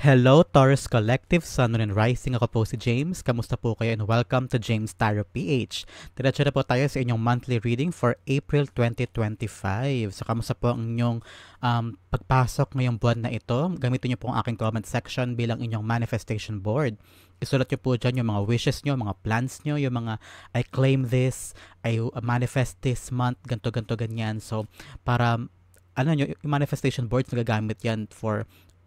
Hello, Taurus Collective, Sun, Moon, and Rising. Ako po si James. Kamusta po kayo and welcome to James Tarot PH. Diretso na po tayo sa inyong monthly reading for April 2025. So, kamusta po ang inyong pagpasok ngayong buwan na ito? Gamitin niyo po ang aking comment section bilang inyong manifestation board. Isulat niyo po dyan yung mga wishes niyo, mga plans niyo, yung mga I claim this, I manifest this month, ganto, ganyan. So, para yung manifestation boards nagagamit yan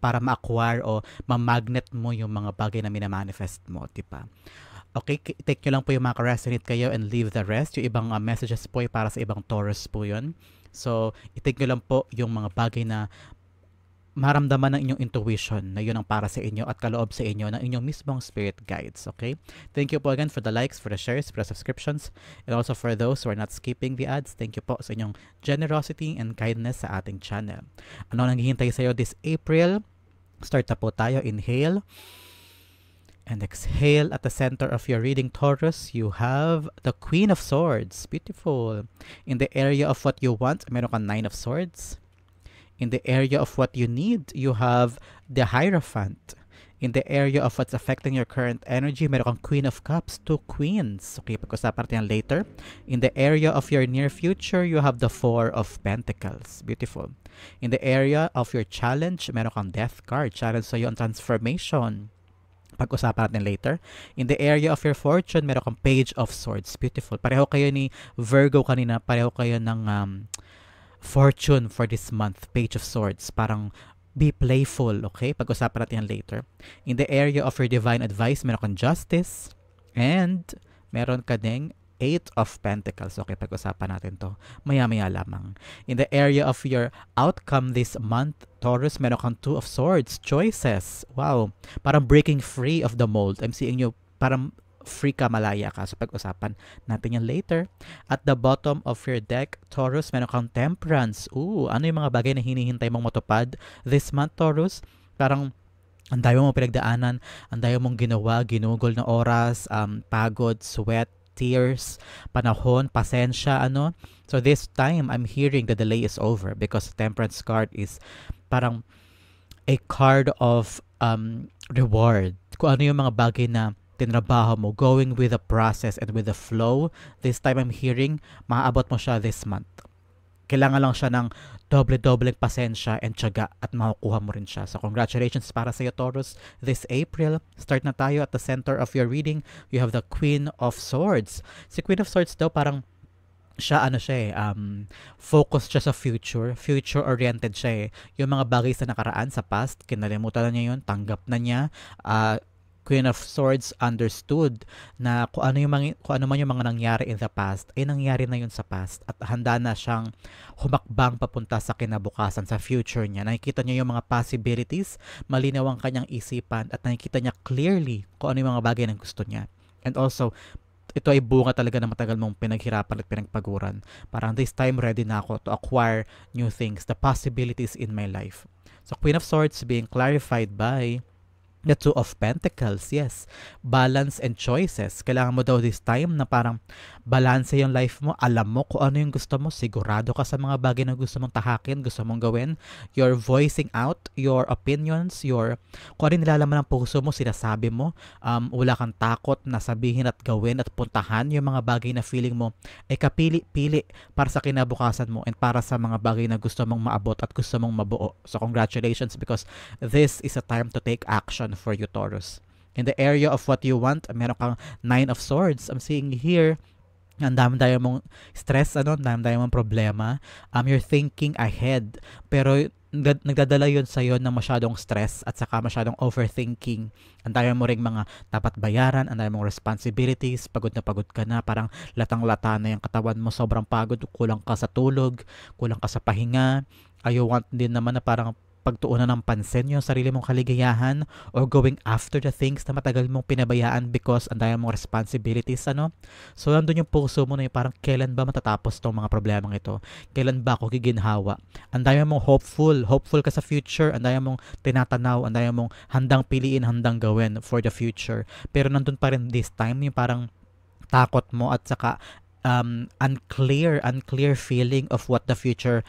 para ma-acquire o ma-magnet mo yung mga bagay na minamanifest mo, diba? Okay, take nyo lang po yung mga resonate kayo and leave the rest. Yung ibang messages po ay para sa ibang Taurus po yun. So, i-take nyo lang po yung mga bagay na maramdaman ng inyong intuition na yun ang para sa inyo at kaloob sa inyo ng inyong mismong spirit guides, okay? Thank you po again for the likes, for the shares, for the subscriptions, and also for those who are not skipping the ads. Thank you po sa inyong generosity and kindness sa ating channel. Ano nanghihintay sa'yo this April? Start na po tayo. Inhale and exhale. At the center of your reading, Taurus, you have the Queen of Swords. Beautiful. In the area of what you want, meron kang Nine of Swords. In the area of what you need, you have the Hierophant. In the area of what's affecting your current energy, meron kang Queen of Cups, two Queens. Okay, pag-usapan natin yan later. In the area of your near future, you have the Four of Pentacles. Beautiful. In the area of your challenge, meron kang Death card. Challenge sa'yo ang transformation. Pag-usapan natin later. In the area of your fortune, meron kang Page of Swords. Beautiful. Pareho kayo ni Virgo kanina. Pareho kayo ng fortune for this month. Page of Swords. Parang be playful, okay? Pag-usapan natin yan later. In the area of your divine advice, meron kang Justice. And meron ka ding Eight of Pentacles. Okay, pag-usapan natin to maya-maya lamang. In the area of your outcome this month, Taurus, meron kang Two of Swords. Choices. Wow. Parang breaking free of the mold. I'm seeing you parang free ka, malaya ka. So, pag-usapan natin yan later. At the bottom of your deck, Taurus, meron kang Temperance. Ano yung mga bagay na hinihintay mong matupad this month, Taurus? Parang ang dami mong pinagdaanan, ang dami mong ginawa, ginugol na oras, pagod, sweat, tears, panahon, pasensya, So this time, I'm hearing the delay is over because Temperance card is parang a card of reward. Kung ano yung mga bagay na tinrabaho mo, going with the process and with the flow, this time I'm hearing, maaabot mo siya this month. Kailangan lang siya ng doble-dobleng pasensya and tiyaga at makukuha mo rin siya. So congratulations para sa iyo, Taurus. This April, start na tayo at the center of your reading. You have the Queen of Swords. Si Queen of Swords daw parang siya focus siya sa future-oriented siya eh. Yung mga bagay sa nakaraan, sa past, kinalimutan na niya yun, tanggap na niya, Queen of Swords understood na kung ano man yung mga nangyari in the past, ay nangyari na yun sa past at handa na siyang humakbang papunta sa kinabukasan, sa future niya. Nakikita niya yung mga possibilities, malinaw ang kanyang isipan at nakikita niya clearly kung ano yung mga bagay na gusto niya. And also, ito ay bunga talaga na matagal mong pinaghirapan at pinagpaguran. Parang this time ready na ako to acquire new things, the possibilities in my life. So Queen of Swords being clarified by the Two of Pentacles, yes. Balance and choices. Kailangan mo daw this time na parang balance yung life mo. Alam mo kung ano yung gusto mo. Sigurado ka sa mga bagay na gusto mong tahakin, gusto mong gawin. You're voicing out your opinions, kung ano yung nilalaman ng puso mo, sinasabi mo. Wala kang takot na sabihin at gawin at puntahan yung mga bagay na feeling mo ay kapili-pili para sa kinabukasan mo and para sa mga bagay na gusto mong maabot at gusto mong mabuo. So congratulations because this is a time to take action for you, Taurus. In the area of what you want, meron kang Nine of Swords. I'm seeing here, ang dami mong stress, ang dami mong problema. You're thinking ahead, pero nagdadala yun sa'yo ng masyadong stress at saka masyadong overthinking. Ang dami mo ring mga dapat bayaran, ang dami mong responsibilities, pagod ka na, parang latang-lata na yung katawan mo, sobrang pagod, kulang ka sa tulog, kulang ka sa pahinga. You want din naman na parang pagtuunan ng pansin yung sarili mong kaligayahan or going after the things na matagal mong pinabayaan because ang dami mong responsibilities, So, nandun yung puso mo na yung parang kailan ba matatapos tong mga problemang ito? Kailan ba ako giginhawa? Ang dami mong hopeful ka sa future, ang dami mong tinatanaw, ang dami mong handang piliin, handang gawin for the future. Pero nandun pa rin this time yung parang takot mo at saka unclear feeling of what the future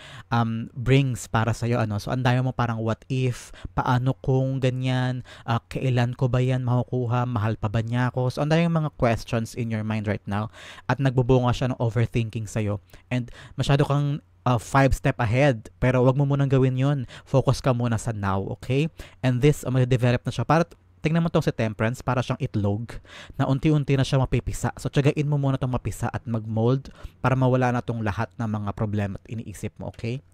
brings para sa iyo, ano. So ang dami mo parang what if, paano kung ganyan, kailan ko ba yan makukuha, mahal pa ba niya ako. So ang dami mga questions in your mind right now at nagbubunga siya ng overthinking sa iyo, and masyado kang 5 step ahead, pero wag mo munang gawin yun. Focus ka muna sa now, okay? And this mag-develop na siya para tingnan mo tong si Temperance, para siyang itlog na unti-unti na siya mapipisa. So, tiyagain mo muna tong mapisa at mag-mold para mawala na tong lahat ng mga problema at iniisip mo, okay?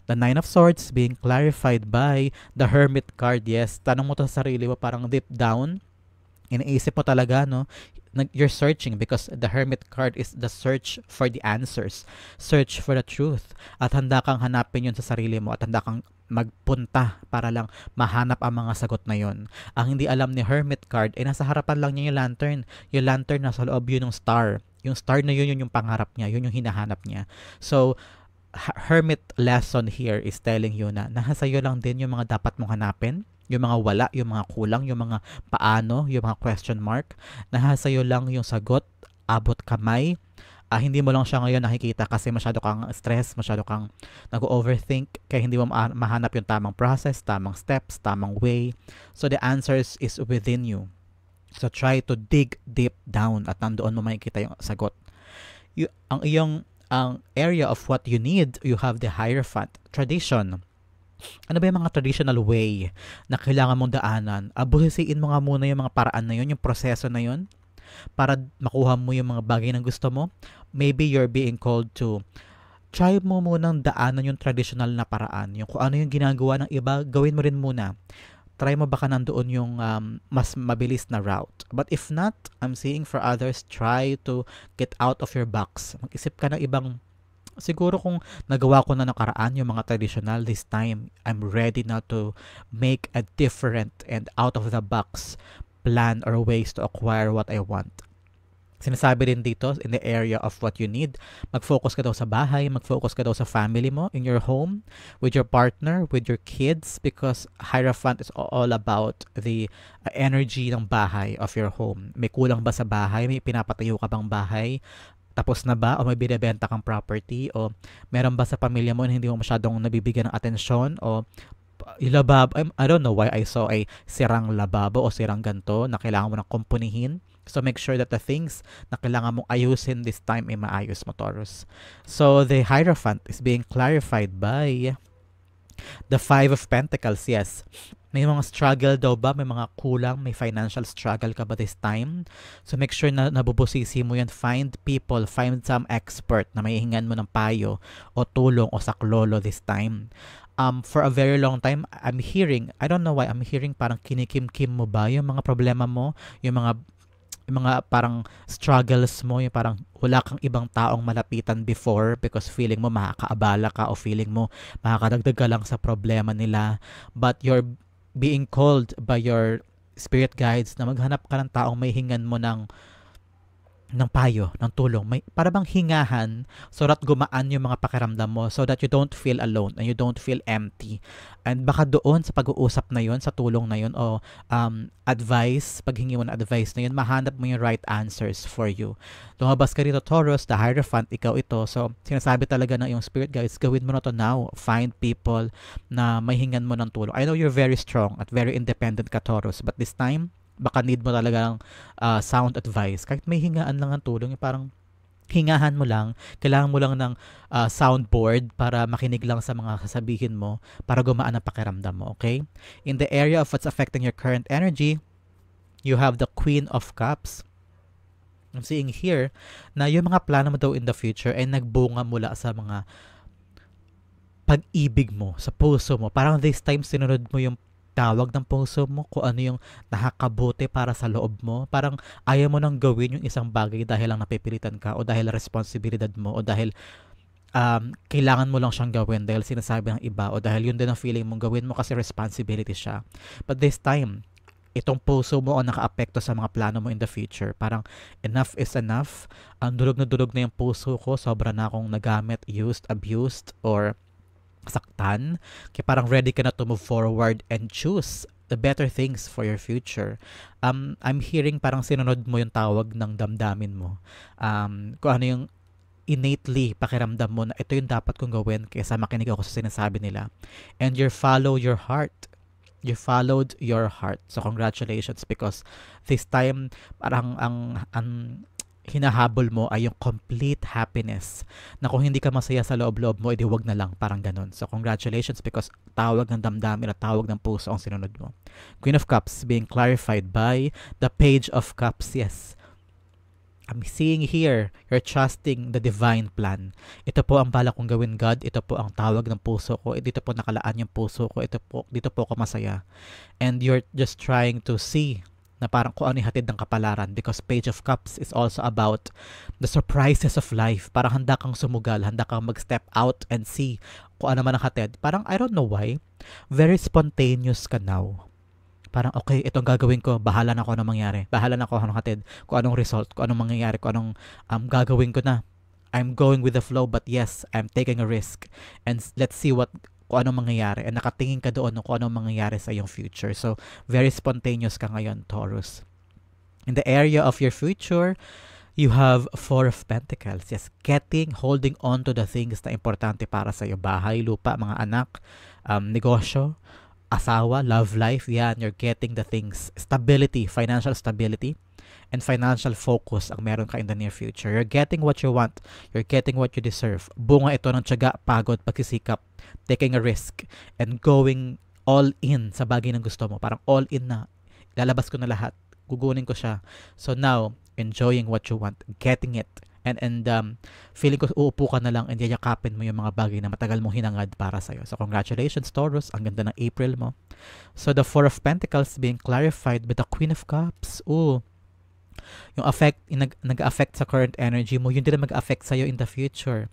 The Nine of Swords being clarified by the Hermit card. Yes, tanong mo to sa sarili mo, parang deep down, iniisip mo talaga, no? You're searching because the Hermit card is the search for the answers. Search for the truth. At handa kang hanapin yun sa sarili mo at handa kang magpunta para lang mahanap ang mga sagot na yon. Ang hindi alam ni Hermit card ay nasa harapan lang niya yung lantern. Yung lantern nasa loob yun ng star. Yung star na yun yung pangarap niya, yun yung hinahanap niya. So, Hermit lesson here is telling you na nasa iyo lang din yung mga dapat mong hanapin, yung mga wala, yung mga kulang, yung mga paano, yung mga question mark. Nasa iyo lang yung sagot, abot kamay. Hindi mo lang siya ngayon nakikita kasi masyado kang stress, masyado kang nag-overthink, kaya hindi mo mahanap yung tamang process, tamang steps, tamang way. So the answers is within you. So try to dig deep down at nandoon mo makikita yung sagot. Ang area of what you need, you have the Hierophant. Tradition. Ano ba yung mga traditional way na kailangan mong daanan? Buhisiin mo nga muna yung mga paraan na yun, yung proseso na yun, para makuha mo yung mga bagay na gusto mo. Maybe you're being called to try mo munang daanan yung traditional na paraan. Yung kung ano yung ginagawa ng iba, gawin mo rin muna. Try mo baka nandoon yung mas mabilis na route. But if not, I'm seeing for others, try to get out of your box. Mag-isip ka ng ibang, siguro kung nagawa ko na nakaraan yung mga traditional, this time, I'm ready now to make a different and out of the box plan or ways to acquire what I want. Sinasabi din dito, in the area of what you need, mag-focus ka daw sa bahay, mag-focus ka daw sa family mo, in your home, with your partner, with your kids, because Hierophant is all about the energy ng bahay of your home. May kulang ba sa bahay? May pinapatayo ka bang bahay? Tapos na ba? O may binibenta kang property? O meron ba sa pamilya mo na hindi mo masyadong nabibigyan ng atensyon? O lababo, I don't know why I saw a sirang lababo o sirang ganto na kailangan mo nang kumpunihin. So make sure that the things na kailangan mong ayusin this time ay maayos mo, Taurus. So the Hierophant is being clarified by the Five of Pentacles. Yes, may mga struggle daw ba? May mga kulang? May financial struggle ka ba this time? So make sure na nabubusisi mo yan. Find people, find some expert na maihingan mo ng payo o tulong o saklolo this time. For a very long time, I'm hearing, I don't know why, I'm hearing parang kinikim-kim mo ba yung mga problema mo, yung mga parang struggles mo, yung parang wala kang ibang taong malapitan before because feeling mo makakaabala ka o feeling mo makakadagdag ka lang sa problema nila. But you're being called by your spirit guides na maghanap ka ng taong may hingan mo ng payo, ng tulong. May para bang hingahan so that gumaan yung mga pakiramdam mo, so that you don't feel alone and you don't feel empty. And baka doon sa pag-uusap na yun, sa tulong na yun o advice, paghingi mo ng advice na yun, mahanap mo yung right answers for you. Lumabas ka rito, Taurus, the Hierophant, ikaw ito. So sinasabi talaga ng yung spirit guides, gawin mo na to now. Find people na may hingan mo ng tulong. I know you're very strong at very independent ka, Taurus, but this time baka need mo talaga ng sound advice. Kahit may hingaan lang ang tulong, parang hingahan mo lang, kailangan mo lang ng soundboard para makinig lang sa mga sasabihin mo para gumaan ang pakiramdam mo, okay? In the area of what's affecting your current energy, you have the Queen of Cups. I'm seeing here na yung mga plano mo daw in the future ay nagbunga mula sa mga pag-ibig mo, sa puso mo. Parang this time sinunod mo yung tawag ng puso mo, kung ano yung nakakabuti para sa loob mo. Parang ayaw mo nang gawin yung isang bagay dahil lang napipilitan ka o dahil responsibilidad mo o dahil kailangan mo lang siyang gawin dahil sinasabi ng iba o dahil yun din ang feeling mong gawin mo kasi responsibility siya. But this time, itong puso mo ang nakaapekto sa mga plano mo in the future. Parang enough is enough. Ang durog na yung puso ko. Sobra na akong nagamit, used, abused, or saktan, kaya parang ready ka na to move forward and choose the better things for your future. I'm hearing parang sinunod mo yung tawag ng damdamin mo. Kung ano yung innately pakiramdam mo na ito yung dapat kong gawin kaysa makinig ako sa sinasabi nila. And you follow your heart. You followed your heart. So congratulations, because this time parang ang hinahabol mo ay yung complete happiness, na kung hindi ka masaya sa loob-loob mo, edi wag na lang, parang ganun. So congratulations, because tawag ng damdamin at tawag ng puso ang sinunod mo. Queen of Cups being clarified by the Page of Cups. Yes, I'm seeing here, you're trusting the divine plan. Ito po ang balak kong gawin, God. Ito po ang tawag ng puso ko. Dito po nakalaan yung puso ko. Dito po ako masaya. And you're just trying to see na parang kung ano yung hatid ng kapalaran, because Page of Cups is also about the surprises of life. Parang handa kang sumugal, handa kang mag-step out and see kung ano man ang hatid. Parang, I don't know why, very spontaneous ka now. Parang, okay, itong gagawin ko, bahala na ako anong mangyari. Bahala na ako anong hatid, kung anong result, kung anong mangyayari, kung anong gagawin ko na. I'm going with the flow, but yes, I'm taking a risk. And let's see kung anong mangyayari. And nakatingin ka doon kung anong mangyayari sa iyong future. So, very spontaneous ka ngayon, Taurus. In the area of your future, you have Four of Pentacles. Yes, holding on to the things na importante para sa iyo. Bahay, lupa, mga anak, negosyo, asawa, love life. Yan, you're getting the things. Stability, financial stability, and financial focus ang meron ka in the near future. You're getting what you want. You're getting what you deserve. Bunga ito ng tiyaga, pagod, pagsisikap, taking a risk, and going all in sa bagay ng gusto mo. Parang all in na. Lalabas ko na lahat. Gugunin ko siya. So now, enjoying what you want, getting it, and feeling ko uupo ka na lang and yayakapin mo yung mga bagay na matagal mong hinangad para sa'yo. So congratulations, Taurus. Ang ganda ng April mo. So the Four of Pentacles being clarified with the Queen of Cups. Ooh, yung nag-affect sa current energy mo, yun din mag-affect sa'yo in the future.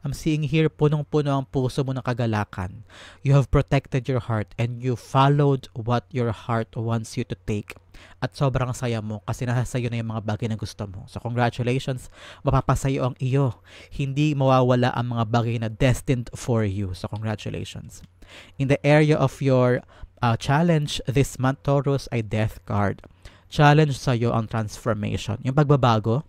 I'm seeing here, punong-puno ang puso mo ng kagalakan. You have protected your heart and you followed what your heart wants you to take. At sobrang saya mo kasi nasa sayo na yung mga bagay na gusto mo. So congratulations, mapapasayo ang iyo. Hindi mawawala ang mga bagay na destined for you. So congratulations. In the area of your challenge this month, Taurus, ay Death card. Challenge sa'yo ang transformation. Yung pagbabago.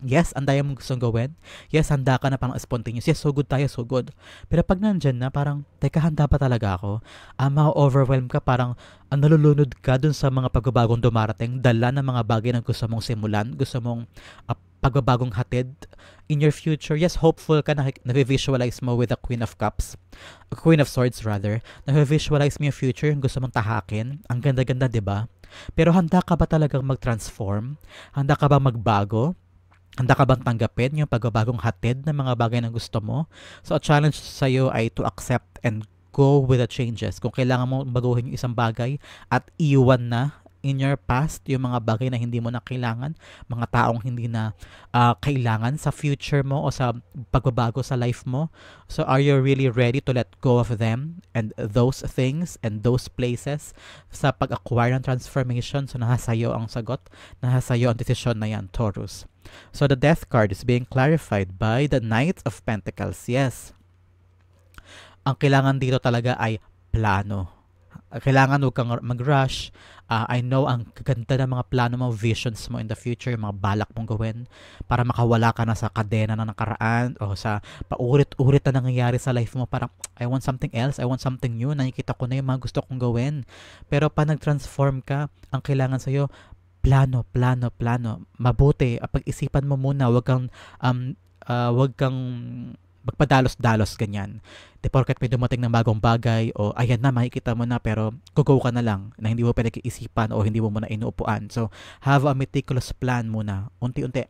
Yes, ang daya mong gustong gawin. Yes, handa ka na parang spontaneous. Yes, so good tayo, so good. Pero pag nandyan na, parang, teka, handa pa talaga ako? Ma-overwhelm ka, parang nalulunod ka dun sa mga pagbabagong dumarating, dala ng mga bagay na gusto mong simulan, gusto mong pagbabagong hatid in your future. Yes, hopeful ka na na-visualize mo with the Queen of Cups, Queen of Swords rather, na-visualize mo yung future, yung gusto mong tahakin. Ang ganda-ganda, diba? Pero handa ka ba talagang mag-transform? Handa ka ba magbago? Handa ka bang tanggapin yung pagbabagong hatid ng mga bagay na gusto mo? So, a challenge sa iyo ay to accept and go with the changes. Kung kailangan mo baguhin yung isang bagay at iwan na in your past yung mga bagay na hindi mo na kailangan, mga taong hindi na kailangan sa future mo o sa pagbabago sa life mo. So, are you really ready to let go of them and those things and those places sa pag-acquire ng transformation? So, nasa sayo ang sagot, nasa sayo ang desisyon na yan, Taurus. So, the Death card is being clarified by the Knight of Pentacles. Yes. Ang kailangan dito talaga ay plano. Kailangan huwag kang mag-rush. I know ang ganda ng mga plano mo, visions mo in the future, mga balak mong gawin para makawala ka na sa kadena na nakaraan o sa paulit-ulit na nangyayari sa life mo. Parang, I want something else, I want something new. Nakikita ko na yung mga gusto kong gawin. Pero pa nag-transform ka, ang kailangan sa'yo, plano. Mabuti, pag-isipan mo muna, wag kang magpadalos-dalos ganyan. Di porket may dumating ng bagong bagay o ayan na, makikita mo na pero go ka na lang na hindi mo pinag-iisipan o hindi mo muna inuupuan. So, have a meticulous plan muna. Unti-unti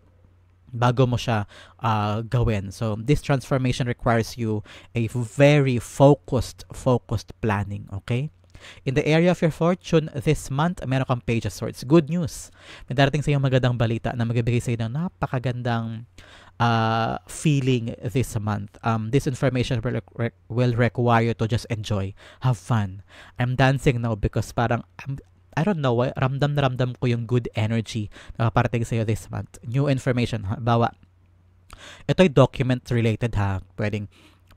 bago mo siya gawin. So, this transformation requires you a very focused planning. Okay? In the area of your fortune, this month, meron kang Page of Swords. Good news. May darating sa iyong magandang balita na magbibigay sa iyo ng napakagandang feeling this month. This information will require you to just enjoy, have fun. I'm dancing now because parang I don't know, ramdam na ramdam ko yung good energy na parating sa iyo this month. New information, bawa ito'y document related ha. Pwedeng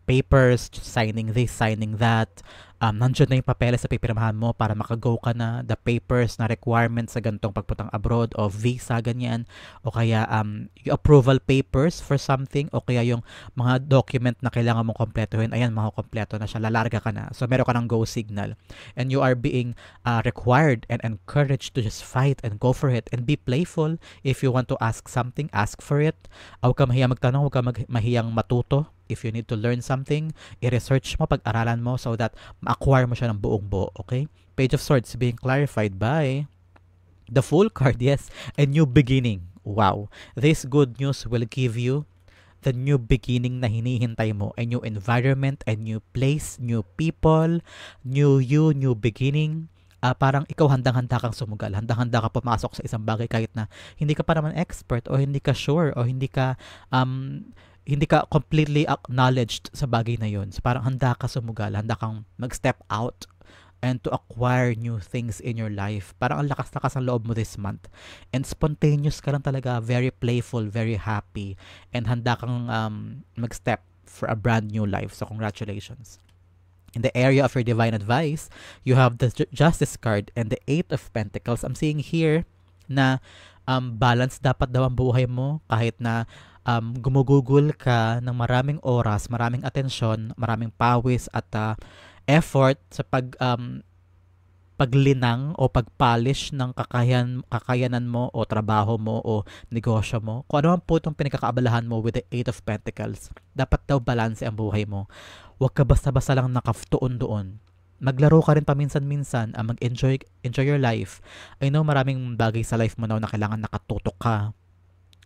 papers, signing this, signing that. Nandiyan na yung papeles sa pipirmahan mo para makago ka na, the papers na requirements sa gantong pagpuntang abroad o visa, ganyan. O kaya yung approval papers for something o kaya yung mga document na kailangan mong kompletuhin. Ayan, makukompleto na siya, lalarga ka na. So meron ka ng go signal. And you are being required and encouraged to just fight and go for it and be playful. If you want to ask something, ask for it. Huwag ka mahiyang magtanong, huwag ka mahiyang matuto. If you need to learn something, i-research mo, pag-aralan mo so that ma-acquire mo siya ng buong buo, okay? Page of Swords being clarified by the Fool card, yes, a new beginning. Wow. This good news will give you the new beginning na hinihintay mo, a new environment, a new place, new people, new you, new beginning. Parang ikaw handang-handa kang sumugal, handang-handa ka pumasok sa isang bagay kahit na hindi ka pa naman expert o hindi ka sure o hindi ka completely acknowledged sa bagay na yun. So parang handa ka sumugal, handa kang mag-step out and to acquire new things in your life. Parang ang lakas-lakas ang loob mo this month. And spontaneous ka lang talaga, very playful, very happy, and handa kang mag-step for a brand new life. So congratulations. In the area of your divine advice, you have the Justice card and the Eight of Pentacles. I'm seeing here na balance dapat daw ang buhay mo kahit na gumugugol ka ng maraming oras, maraming atensyon, maraming pawis at effort sa paglinang o pagpolish ng kakayanan mo o trabaho mo o negosyo mo. Kung ano man po itong pinagkakaabalahan mo with the Eight of Pentacles, dapat daw balanse ang buhay mo. Huwag ka basta-basta lang nakaftuon doon. Maglaro ka rin paminsan-minsan, mag-enjoy your life. I know maraming bagay sa life mo now na kailangan nakatutok ka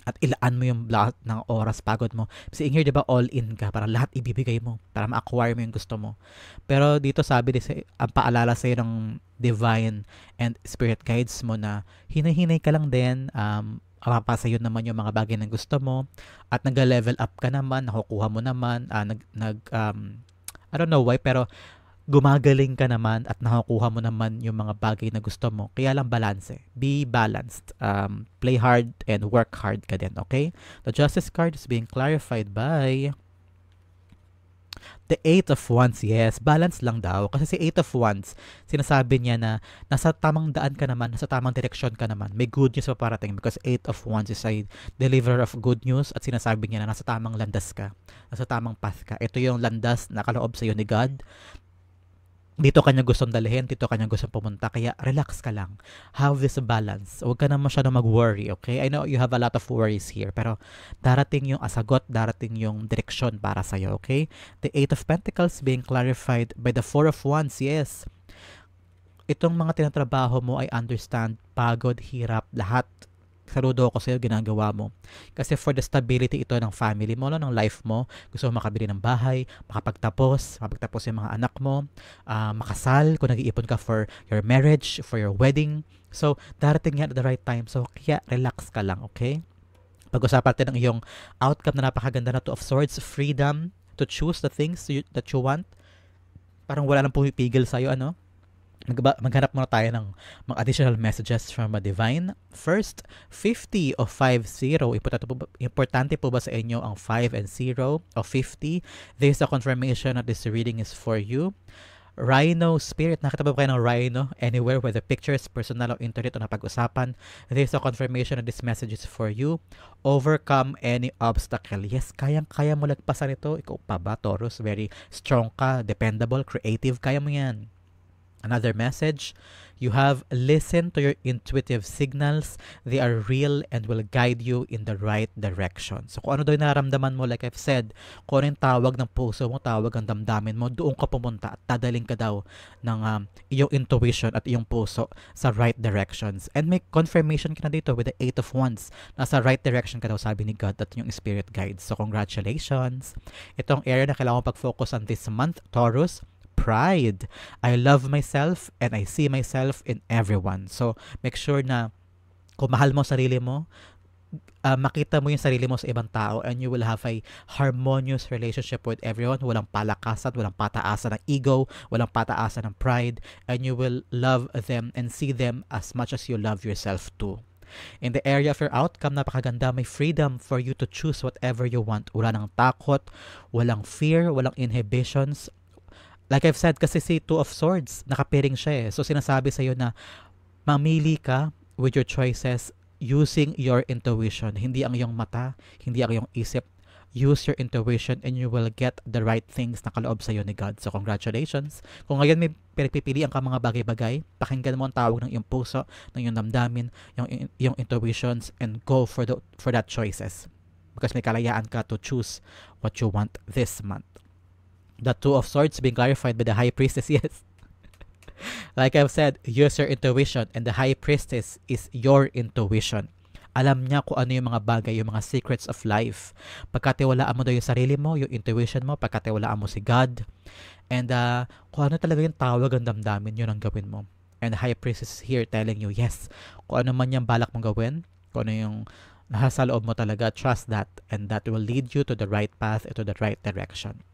at ilaan mo yung lahat ng oras, pagod mo. Kasi in here, di ba, all in ka. Para lahat ibibigay mo. Para ma-acquire mo yung gusto mo. Pero dito sabi, ang paalala sa'yo ng divine and spirit guides mo na hinay-hinay ka lang din. Mapapasa yun naman yung mga bagay na gusto mo. At nag-level up ka naman. Nakukuha mo naman. I don't know why, pero gumagaling ka naman at nakukuha mo naman yung mga bagay na gusto mo. Kaya lang balance. Be balanced. Play hard and work hard ka din, okay? The Justice card is being clarified by the Eight of Wands. Yes, balance lang daw. Kasi si Eight of Wands, sinasabi niya na nasa tamang daan ka naman, nasa tamang direksyon ka naman. May good news pa parating because Eight of Wands is a deliverer of good news at sinasabi niya na nasa tamang landas ka. Nasa tamang path ka. Ito yung landas na kaloob sa iyo ni God. Dito kanya gustong dalhin, dito kanya gustong pumunta, kaya relax ka lang. Have this balance. Huwag ka na masyadong mag-worry, okay? I know you have a lot of worries here, pero darating yung asagot, darating yung direksyon para sa'yo, okay? The Eight of Pentacles being clarified by the Four of Wands, yes. Itong mga tinatrabaho mo, I understand, pagod, hirap, lahat. Saludo ako sa'yo, ginagawa mo. Kasi for the stability ito ng family mo, ng life mo, gusto mo makabili ng bahay, mapagtapos yung mga anak mo, makasal, kung nag-iipon ka for your marriage, for your wedding. So, darating yan at the right time. So, kaya relax ka lang, okay? Pag-usapan natin ang iyong outcome na napakaganda na Two of Swords, freedom to choose the things that you want. Parang wala nang pumipigil sa'yo, ano? Maghanap muna tayo ng mga additional messages from a divine. First, 50 of 50. Importante po ba sa inyo ang 5 and 0 of 50? There is a confirmation that this reading is for you. Rhino Spirit, nakita ba kayo ng rhino anywhere, whether pictures, personal o internet o napag-usapan? There is a confirmation that this message is for you. Overcome any obstacle. Yes, kayang-kaya mo lagpasan ito. Ikaw pa ba, Taurus? Very strong ka, dependable, creative. Kaya mo yan. Another message, you have listened to your intuitive signals. They are real and will guide you in the right direction. So kung ano daw yung nararamdaman mo, like I've said, kung ano yung tawag ng puso mo, tawag ang damdamin mo, doon ka pumunta at dadaling ka daw ng iyong intuition at iyong puso sa right directions. And may confirmation ka na dito with the Eight of Wands. Nasa right direction ka daw, sabi ni God, at yung spirit guides. So congratulations. Itong area na kailangan pag-focus on this month, Taurus, pride. I love myself and I see myself in everyone. So, make sure na kung mahal mo sarili mo, makita mo yung sarili mo sa ibang tao and you will have a harmonious relationship with everyone. Walang palakasan, walang pataasan ng ego, walang pataasan ng pride, and you will love them and see them as much as you love yourself too. In the area of your outcome, napakaganda. May freedom for you to choose whatever you want. Wala nang takot, walang fear, walang inhibitions. Like I've said, kasi si Two of Swords, nakapiring siya eh. So sinasabi sa'yo na mamili ka with your choices using your intuition. Hindi ang iyong mata, hindi ang iyong isip. Use your intuition and you will get the right things na kaloob sa'yo ni God. So congratulations. Kung ngayon may pinagpipilian ka mga bagay-bagay, pakinggan mo ang tawag ng iyong puso, ng iyong damdamin, yung intuitions, and go for that choices. Because may kalayaan ka to choose what you want this month. The Two of Swords being clarified by the High Priestess, yes. Like I've said, use your intuition, and the High Priestess is your intuition. Alam niya kung ano yung mga bagay, yung mga secrets of life. Pagkatiwalaan mo daw yung sarili mo, yung intuition mo, pagkatiwalaan mo si God. And kung ano talaga yung tawag ang damdamin, yun ang gawin mo. And the High Priestess is here telling you, yes, kung ano man yung balak mong gawin, kung ano yung nasa loob mo talaga, trust that. And that will lead you to the right path and to the right direction.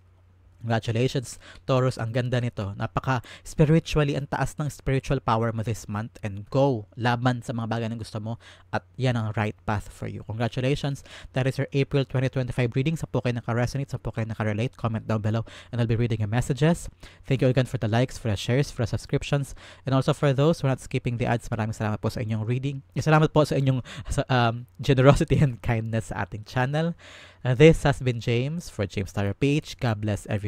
Congratulations, Taurus. Ang ganda nito. Napaka-spiritually, ang taas ng spiritual power mo this month, and go, laban sa mga bagay na gusto mo, at yan ang right path for you. Congratulations. That is your April 2025 reading. Sa po kayo naka-resonate, sa po kayo naka-relate, comment down below and I'll be reading your messages. Thank you again for the likes, for the shares, for the subscriptions, and also for those who are not skipping the ads. Maraming salamat po sa inyong reading. Salamat po sa inyong generosity and kindness sa ating channel. This has been James for James Tarot PH. God bless everyone.